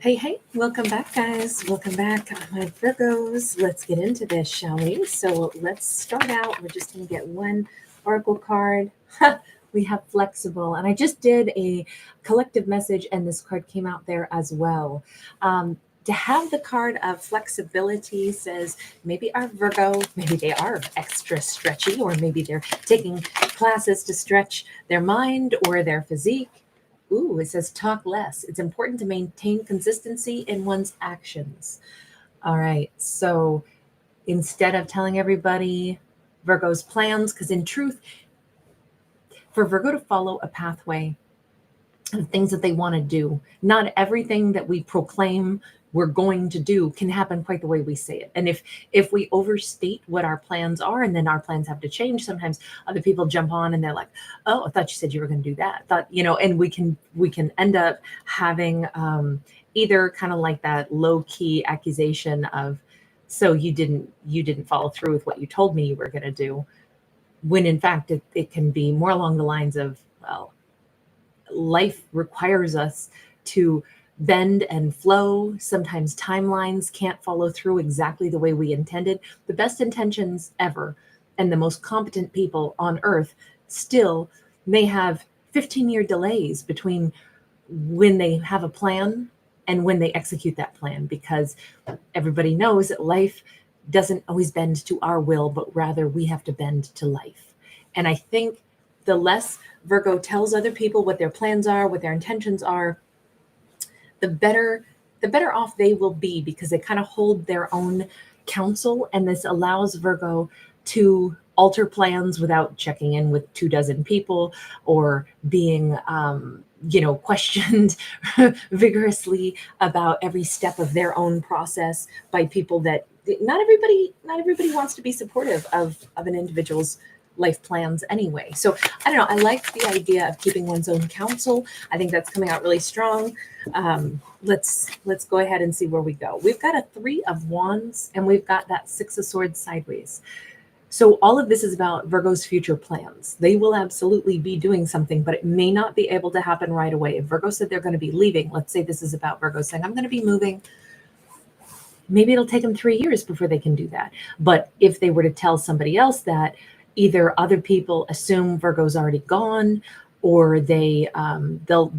Hey, welcome back, guys. Welcome back, my Virgos. Let's get into this, shall we? So let's start out. We're just going to get one oracle card. We have flexible, and I just did a collective message, and this card came out there as well. To have the card of flexibility says maybe our Virgo, maybe they are extra stretchy, or maybe they're taking classes to stretch their mind or their physique. Ooh, it says talk less. It's important to maintain consistency in one's actions. All right. So instead of telling everybody Virgo's plans, because in truth, for Virgo to follow a pathway of things that they want to do, not everything that we proclaim we're going to do can happen quite the way we say it. And if we overstate what our plans are, and then our plans have to change, sometimes other people jump on and they're like, oh, I thought you said you were going to do that. And we can end up having either kind of like that low key accusation of, so you didn't follow through with what you told me you were going to do, when in fact it can be more along the lines of, well, life requires us to bend and flow. Sometimes timelines can't follow through exactly the way we intended. The best intentions ever and the most competent people on earth still may have 15-year delays between when they have a plan and when they execute that plan, because everybody knows that life doesn't always bend to our will, but rather we have to bend to life. And I think the less Virgo tells other people what their plans are, what their intentions are, the better off they will be, because they kind of hold their own counsel. And this allows Virgo to alter plans without checking in with 24 people or being, questioned vigorously about every step of their own process by people that not everybody wants to be supportive of an individual's life plans anyway. So I don't know. I like the idea of keeping one's own counsel. I think that's coming out really strong. Let's go ahead and see where we go. We've got a 3 of Wands and we've got that 6 of Swords sideways. So all of this is about Virgo's future plans. They will absolutely be doing something, but it may not be able to happen right away. If Virgo said they're going to be leaving, let's say this is about Virgo saying, I'm going to be moving. Maybe it'll take them 3 years before they can do that. But if they were to tell somebody else that, either other people assume Virgo's already gone, or they'll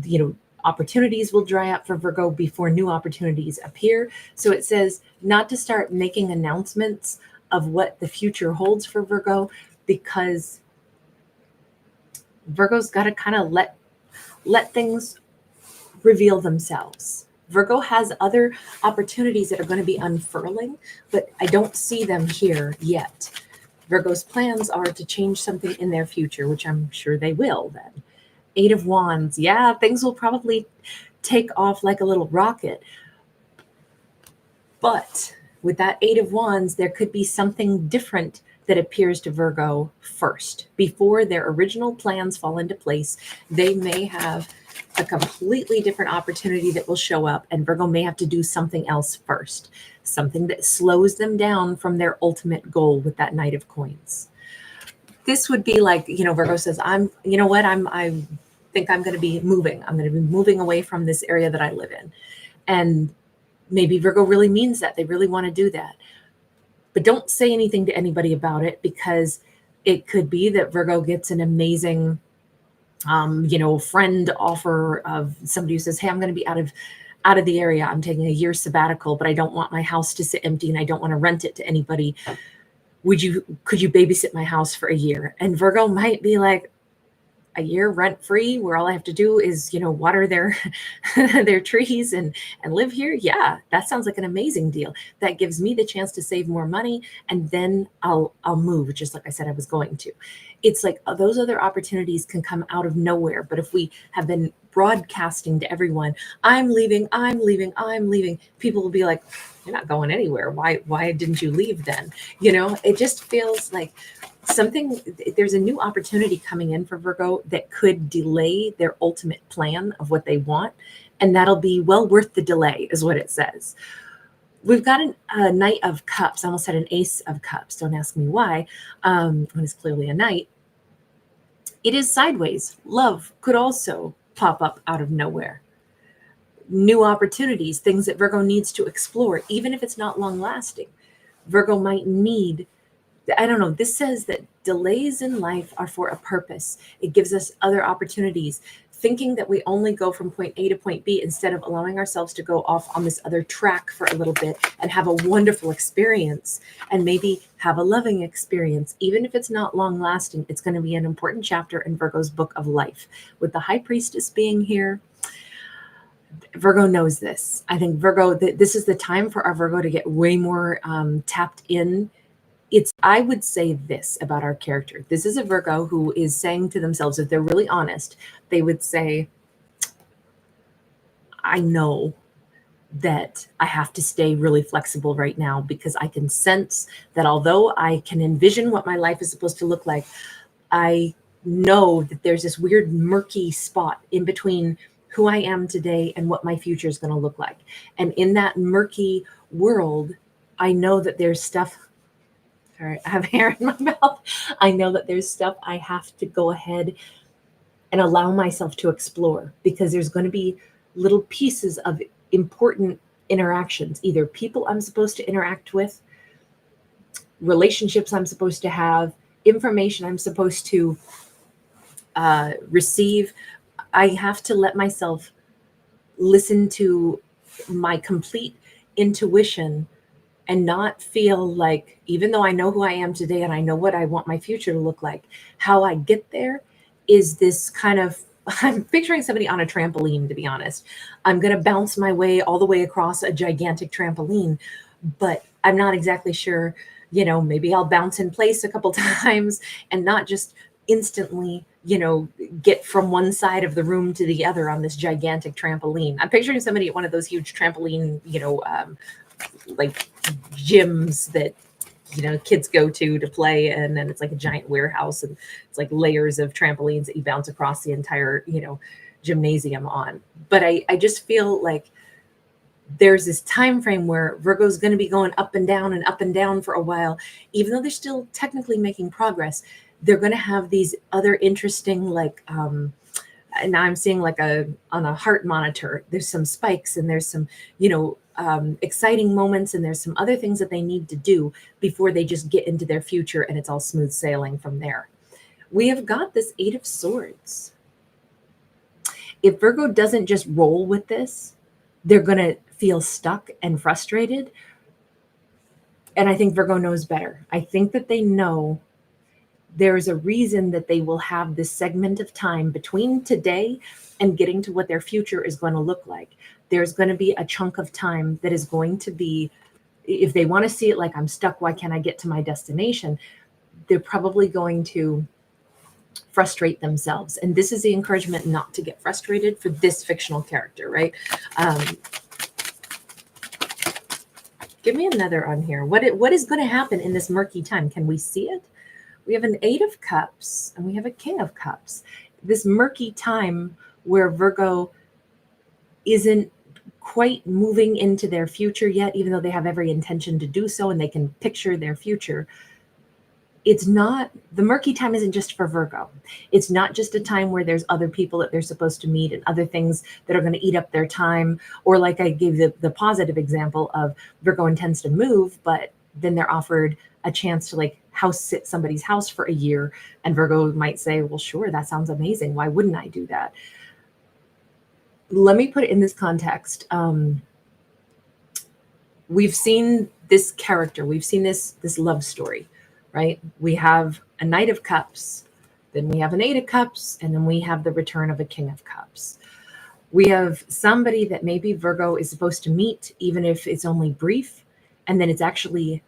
opportunities will dry up for Virgo before new opportunities appear. So it says not to start making announcements of what the future holds for Virgo, because Virgo's got to kind of let things reveal themselves. Virgo has other opportunities that are going to be unfurling, but I don't see them here yet. Virgo's plans are to change something in their future, which I'm sure they will then. 8 of Wands. Yeah, things will probably take off like a little rocket. But with that 8 of Wands, there could be something different that appears to Virgo first. Before their original plans fall into place, they may have a completely different opportunity that will show up, and Virgo may have to do something else first, something that slows them down from their ultimate goal with that Knight of Coins. This would be like, Virgo says, I think I'm going to be moving. I'm going to be moving away from this area that I live in. And maybe Virgo really means that. They really want to do that. But don't say anything to anybody about it, because it could be that Virgo gets an amazing friend offer of somebody who says, hey, I'm going to be out of the area. I'm taking a year sabbatical, but I don't want my house to sit empty and I don't want to rent it to anybody. Could you babysit my house for a year? And Virgo might be like, a year rent free, where all I have to do is, water their their trees and live here. Yeah, that sounds like an amazing deal. That gives me the chance to save more money, and then I'll move, just like I said I was going to. It's like those other opportunities can come out of nowhere. But if we have been broadcasting to everyone, I'm leaving, people will be like, you're not going anywhere. Why didn't you leave then? It just feels like there's a new opportunity coming in for Virgo that could delay their ultimate plan of what they want. And that'll be well worth the delay, is what it says. We've got a Knight of Cups. I almost had an Ace of Cups. Don't ask me why, when it's clearly a Knight. It is sideways. Love could also pop up out of nowhere. new opportunities, things that Virgo needs to explore, even if it's not long lasting. Virgo might need, I don't know, this says that delays in life are for a purpose. It gives us other opportunities. Thinking that we only go from point A to point B instead of allowing ourselves to go off on this other track for a little bit and have a wonderful experience and maybe have a loving experience. Even if it's not long lasting, it's going to be an important chapter in Virgo's book of life. With the High Priestess being here, Virgo knows this. I think Virgo, this is the time for our Virgo to get way more tapped in. I would say this about our character. This is a Virgo who is saying to themselves, if they're really honest, they would say, I know that I have to stay really flexible right now because I can sense that although I can envision what my life is supposed to look like, I know that there's this weird murky spot in between who I am today and what my future is going to look like. And in that murky world, I know that there's stuff. Sorry, I have hair in my mouth. I know that there's stuff I have to go ahead and allow myself to explore because there's going to be little pieces of important interactions, either people I'm supposed to interact with, relationships I'm supposed to have, information I'm supposed to receive. I have to let myself listen to my complete intuition and not feel like, even though I know who I am today and I know what I want my future to look like, how I get there is this kind of, I'm picturing somebody on a trampoline, to be honest. I'm going to bounce my way all the way across a gigantic trampoline, but I'm not exactly sure, maybe I'll bounce in place a couple times and not just instantly, get from one side of the room to the other on this gigantic trampoline. I'm picturing somebody at one of those huge trampoline, like gyms that kids go to play, and then it's like a giant warehouse and it's like layers of trampolines that you bounce across the entire gymnasium on. But I just feel like there's this time frame where Virgo's going to be going up and down for a while. Even though they're still technically making progress, they're going to have these other interesting, like and now I'm seeing like on a heart monitor, there's some spikes and there's some exciting moments, and there's some other things that they need to do before they just get into their future and it's all smooth sailing from there. We have got this Eight of Swords. If Virgo doesn't just roll with this, they're going to feel stuck and frustrated. And I think Virgo knows better. I think that they know there's a reason that they will have this segment of time between today and getting to what their future is going to look like. There's going to be a chunk of time that is going to be, if they want to see it like I'm stuck, why can't I get to my destination? They're probably going to frustrate themselves. And this is the encouragement not to get frustrated for this fictional character, right? Give me another on here. What is going to happen in this murky time? Can we see it? We have an Eight of Cups and we have a King of Cups. This murky time where Virgo isn't quite moving into their future yet, even though they have every intention to do so and they can picture their future. It's not, the murky time isn't just for Virgo. It's not just a time where there's other people that they're supposed to meet and other things that are going to eat up their time. Or like I gave the positive example of Virgo intends to move, but then they're offered a chance to like house sit somebody's house for a year. And Virgo might say, well, sure, that sounds amazing. Why wouldn't I do that? Let me put it in this context. We've seen this character. We've seen this love story, right? We have a Knight of Cups, then we have an Eight of Cups, and then we have the return of a King of Cups. We have somebody that maybe Virgo is supposed to meet, even if it's only brief, and then it's actually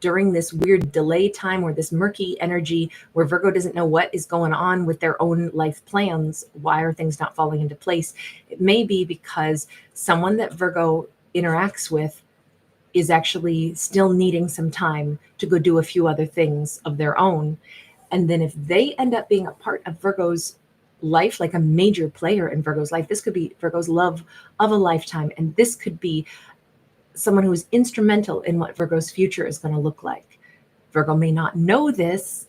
during this weird delay time or this murky energy where Virgo doesn't know what is going on with their own life plans. Why are things not falling into place? It may be because someone that Virgo interacts with is actually still needing some time to go do a few other things of their own. And then if they end up being a part of Virgo's life, like a major player in Virgo's life, this could be Virgo's love of a lifetime. And this could be someone who is instrumental in what Virgo's future is going to look like. Virgo may not know this,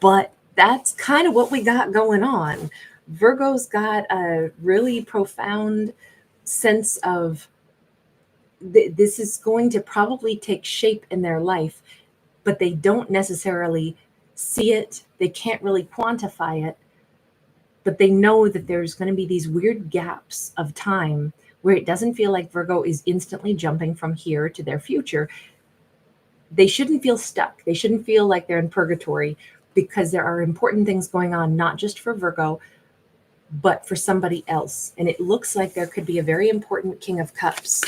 but that's kind of what we got going on. Virgo's got a really profound sense of this is going to probably take shape in their life, but they don't necessarily see it. They can't really quantify it, but they know that there's going to be these weird gaps of time where it doesn't feel like Virgo is instantly jumping from here to their future. They shouldn't feel stuck. They shouldn't feel like they're in purgatory, because there are important things going on, not just for Virgo, but for somebody else. And it looks like there could be a very important King of Cups.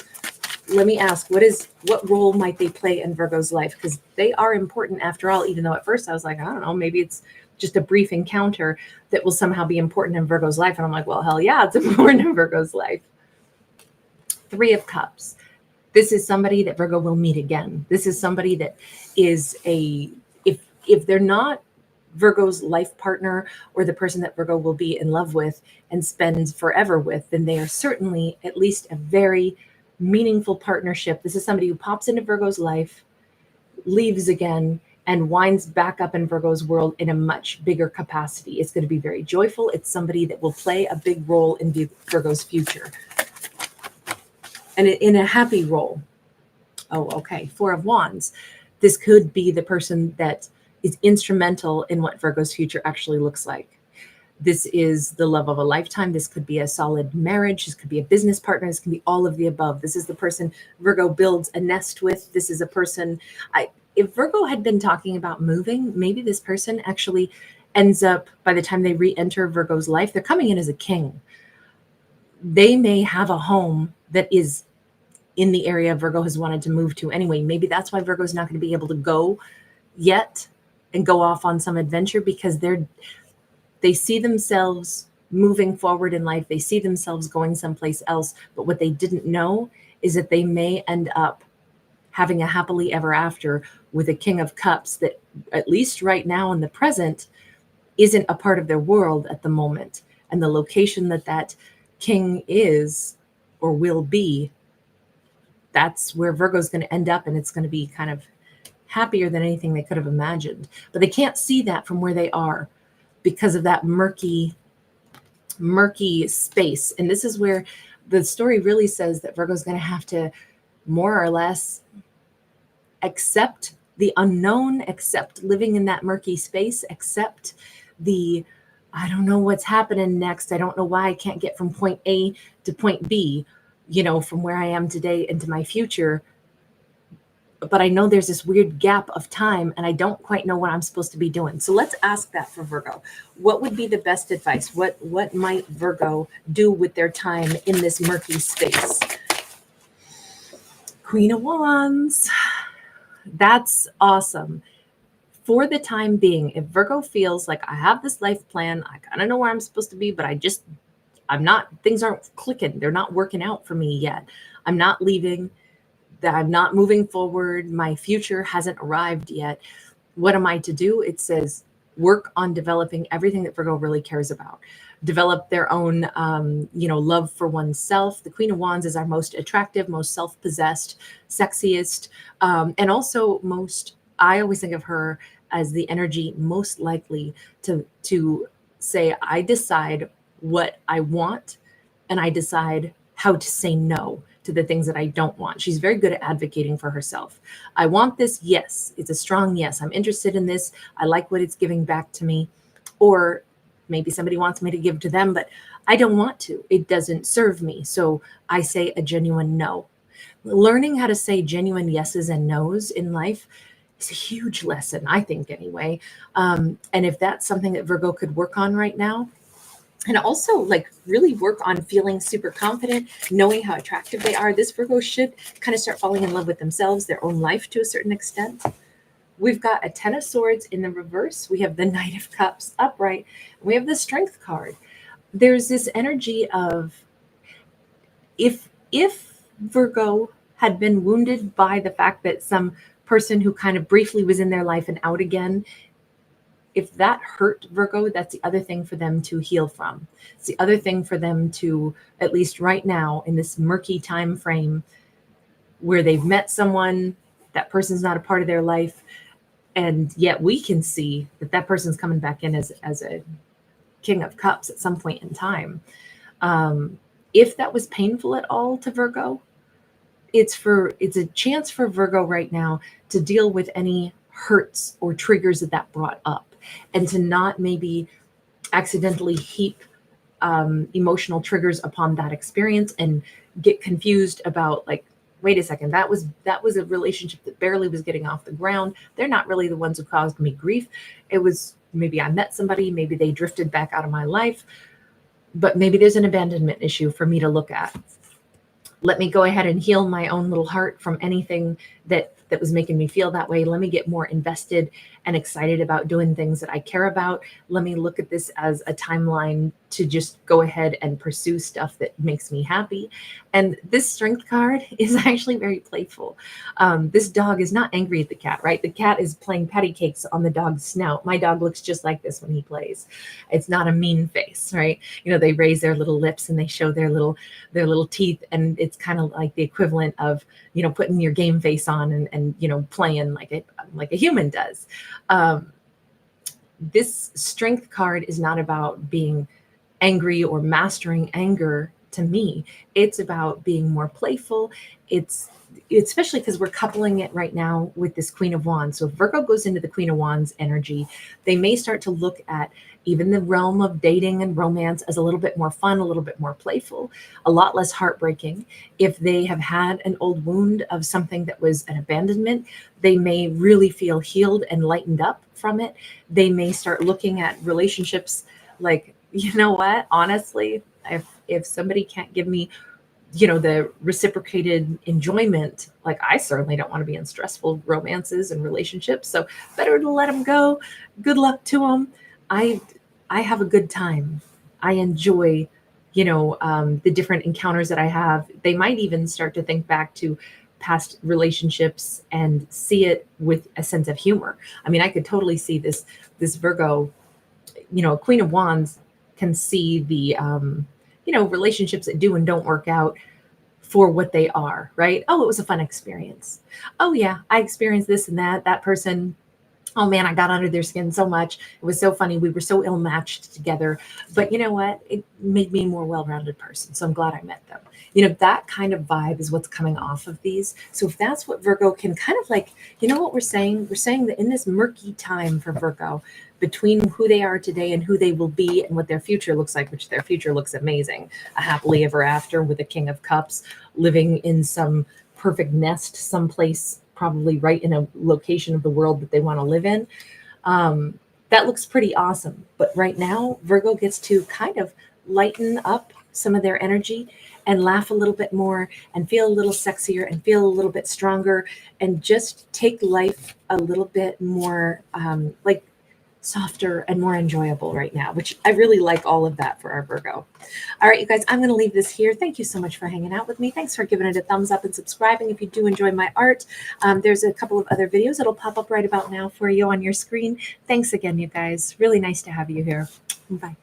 Let me ask, what role might they play in Virgo's life? Because they are important after all, even though at first I was like, I don't know, maybe it's just a brief encounter that will somehow be important in Virgo's life. And I'm like, well, hell yeah, it's important in Virgo's life. Three of Cups. This is somebody that Virgo will meet again. This is somebody that is if they're not Virgo's life partner or the person that Virgo will be in love with and spend forever with, then they are certainly at least a very meaningful partnership. This is somebody who pops into Virgo's life, leaves again, and winds back up in Virgo's world in a much bigger capacity. It's going to be very joyful. It's somebody that will play a big role in Virgo's future, and in a happy role. Oh, okay. Four of Wands. This could be the person that is instrumental in what Virgo's future actually looks like. This is the love of a lifetime. This could be a solid marriage. This could be a business partner. This can be all of the above. This is the person Virgo builds a nest with. This is a person, if Virgo had been talking about moving, maybe this person actually ends up, by the time they re-enter Virgo's life, they're coming in as a king. They may have a home that is in the area Virgo has wanted to move to anyway. Maybe that's why Virgo's not going to be able to go yet and go off on some adventure, because they see themselves moving forward in life. They see themselves going someplace else. But what they didn't know is that they may end up having a happily ever after with a King of Cups that, at least right now in the present, isn't a part of their world at the moment. And the location that king is or will be, that's where Virgo's going to end up. And it's going to be kind of happier than anything they could have imagined. But they can't see that from where they are because of that murky space. And this is where the story really says that Virgo's going to have to more or less accept the unknown, accept living in that murky space, accept I don't know what's happening next. I don't know why I can't get from point A to point B, from where I am today into my future. But I know there's this weird gap of time and I don't quite know what I'm supposed to be doing. So let's ask that for Virgo. What would be the best advice? What might Virgo do with their time in this murky space? Queen of Wands. That's awesome. For the time being, if Virgo feels like I have this life plan, I kind of know where I'm supposed to be, but things aren't clicking. They're not working out for me yet. I'm not leaving, that I'm not moving forward. My future hasn't arrived yet. What am I to do? It says work on developing everything that Virgo really cares about. Develop their own, love for oneself. The Queen of Wands is our most attractive, most self-possessed, sexiest, and also I always think of her as the energy most likely to say, I decide what I want and I decide how to say no to the things that I don't want. She's very good at advocating for herself. I want this. Yes. It's a strong yes. I'm interested in this. I like what it's giving back to me. Or maybe somebody wants me to give to them, but I don't want to. It doesn't serve me. So I say a genuine no. Learning how to say genuine yeses and nos in life is a huge lesson, I think, anyway. And if that's something that Virgo could work on right now, and also really work on feeling super confident, knowing how attractive they are, this Virgo should kind of start falling in love with themselves, their own life to a certain extent. We've got a 10 of Swords in the reverse. We have the Knight of Cups upright. And we have the Strength card. There's this energy of if Virgo had been wounded by the fact that some person who kind of briefly was in their life and out again, if that hurt Virgo, that's the other thing for them to heal from. It's the other thing for them to, at least right now in this murky time frame where they've met someone, that person's not a part of their life, and yet we can see that person's coming back in as a King of Cups at some point in time. If that was painful at all to Virgo, it's a chance for Virgo right now to deal with any hurts or triggers that brought up, and to not maybe accidentally heap emotional triggers upon that experience and get confused about, like, wait a second, that was a relationship that barely was getting off the ground. They're not really the ones who caused me grief. It was, maybe I met somebody, maybe they drifted back out of my life, but maybe there's an abandonment issue for me to look at. Let me go ahead and heal my own little heart from anything that was making me feel that way. Let me get more invested and excited about doing things that I care about. Let me look at this as a timeline to just go ahead and pursue stuff that makes me happy. And this strength card is actually very playful. This dog is not angry at the cat, right? The cat is playing patty cakes on the dog's snout. My dog looks just like this when he plays. It's not a mean face, right? You know, they raise their little lips and they show their little teeth, and it's kind of like the equivalent of, you know, putting your game face on and you know, playing like a human does. This strength card is not about being angry or mastering anger. To me, it's about being more playful. It's especially because we're coupling it right now with this Queen of Wands. So if Virgo goes into the Queen of Wands energy, they may start to look at even the realm of dating and romance as a little bit more fun, a little bit more playful, a lot less heartbreaking. If they have had an old wound of something that was an abandonment, they may really feel healed and lightened up from it. They may start looking at relationships like, you know what, honestly, if somebody can't give me, you know, the reciprocated enjoyment, like, I certainly don't want to be in stressful romances and relationships, so better to let them go. Good luck to them. I have a good time. I enjoy, you know, the different encounters that I have. They might even start to think back to past relationships and see it with a sense of humor. I mean, I could totally see this Virgo, you know, Queen of Wands can see the you know, relationships that do and don't work out for what they are, right? Oh, it was a fun experience. Oh yeah, I experienced this and that person, oh man, I got under their skin so much. It was so funny. We were so ill-matched together. But you know what? It made me a more well-rounded person. So I'm glad I met them. You know, that kind of vibe is what's coming off of these. So if that's what Virgo can kind of like, you know what we're saying? We're saying that in this murky time for Virgo, between who they are today and who they will be and what their future looks like, which their future looks amazing. A happily ever after with a King of Cups, living in some perfect nest someplace, probably right in a location of the world that they want to live in. That looks pretty awesome. But right now, Virgo gets to kind of lighten up some of their energy and laugh a little bit more and feel a little sexier and feel a little bit stronger and just take life a little bit more like softer and more enjoyable right now, which I really like all of that for our Virgo. All right, you guys, I'm going to leave this here. Thank you so much for hanging out with me. Thanks for giving it a thumbs up and subscribing if you do enjoy my art. There's a couple of other videos that'll pop up right about now for you on your screen. Thanks again, you guys. Really nice to have you here. Bye.